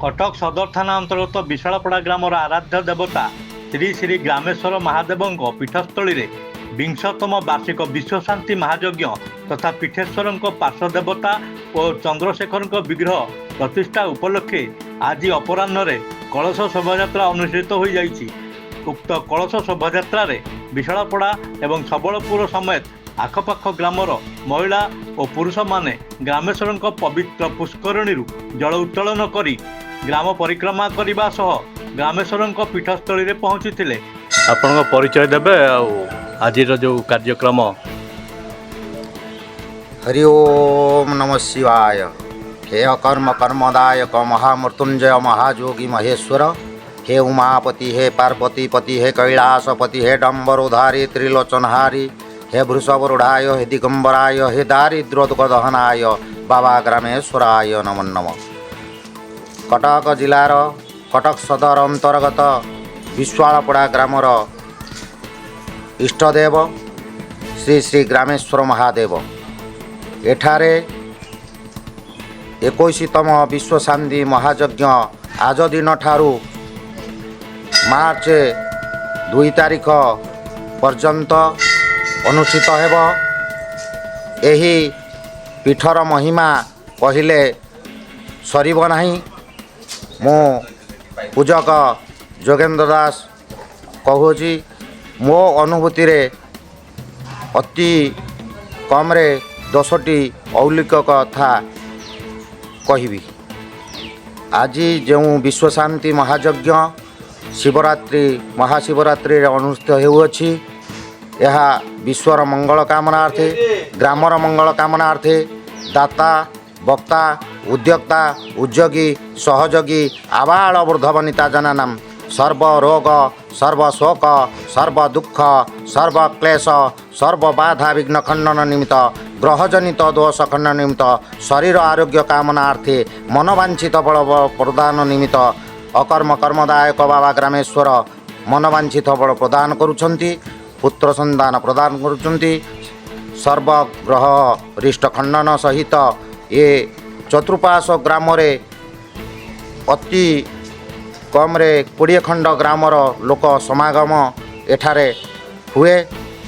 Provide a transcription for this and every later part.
कटक सदर थाना अंतर्गत विशालपड़ा ग्रामर आराध्य देवता श्री श्री ग्रामेश्वर महादेव पीठस्थली रे विंशतम वार्षिक विश्वशांति महायज्ञ तथा पीठेश्वर पार्श्वदेवता और चंद्रशेखर विग्रह प्रतिष्ठा उपलक्षे आज अपराह्न कलश शोभायात्रा अनुष्ठित हो जाइछि। उक्त कलश शोभायात्रा विशालपड़ा एवं सबलपुर समेत आखपाख ग्रामर महिला और पुरुष माने ग्रामेश्वर पवित्र पुष्करणी जल उत्तोलन करी ग्राम परिक्रमा करने सह ग्रामेश्वर पीठस्थली रे पहुंची। आपण परिचय देबे आज जो कार्यक्रम। हरि ओम नमः शिवाय। हे अकर्म कर्मदायक महामृत्युंजय महाजोगी महेश्वर, हे उमापति, हे पार्वती पति, हे कैलासपति, हे डम्बरोधारी त्रिलोचनहारी, हे वृषभरूढ़ाय, हे दिगंबराय, हे दारिद्र्योदहनाय बाबा ग्रामेश्वराय नमो नमः। कटक जिलार कटक सदर अंतर्गत विश्वालपड़ा ग्रामर इष्टदेव श्री श्री ग्रामेश्वर महादेव एठारे 21तम विश्वशांति महायज्ञ आज दिन ठारू मार्च 2 तारिख पर्यंत अनुष्ठित हेब। एही पीठर महिमा कहिले सरिब नाही। मो पूजक जोगेन्द्र दास कहूची मो अनुभूति रे अति कमरे 10टी औलिक कथा कहबी। आज जो विश्वशांति महायज्ञ शिवरात्रि महाशिवरात्रि अनुष्ठित होउछि, यह विश्वर मंगल कामनार्थे ग्रामर मंगल कामनार्थे दाता वक्ता उद्योक्ता उद्योगी सहयोगी आबाल वृद्धवनिता जनानां सर्व रोग सर्व शोक सर्व दुख सर्व क्लेश सर्व बाधा विघ्न खंडन निमित्त ग्रहजनित दोष खंडन निमित्त शरीर आरोग्य कामनार्थे मनवांछित बल प्रदान निमित्त अकर्म कर्मदायक बाबा ग्रामेश्वर मनवांछित बल प्रदान करुछंती, पुत्र संतान प्रदान करुछंती। सर्वग्रह रिष्ट खंडन सहित ये चतुर्पाश ग्राम रे अति कमरे 20 खंड ग्रामर लोक समागम एठारे हुए।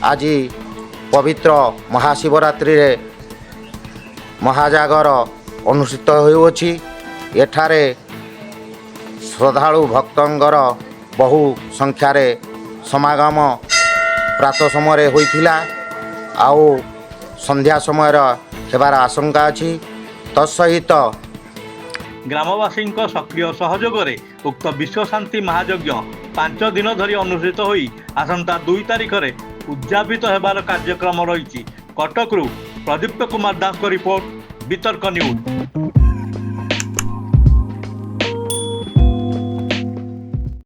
आज पवित्र महाशिवरात्रि रे महाजागर अनुष्ठित होउछि। एठारे श्रद्धालु भक्तंगर बहु संख्यार समागम प्रातः समय होइथिला आउ संध्या समय हेबार आशंका अछि। तत्सहित ग्रामवासी सक्रिय सहयोग रे उक्त विश्वशांति महायज्ञ 5 दिन धरी अनुष्ठित होई आसंता 2 तारिख रे उद्यापित हेबार कार्यक्रम रही। कटकरू प्रदीप्त कुमार दास को रिपोर्ट, वितर्क न्यूज।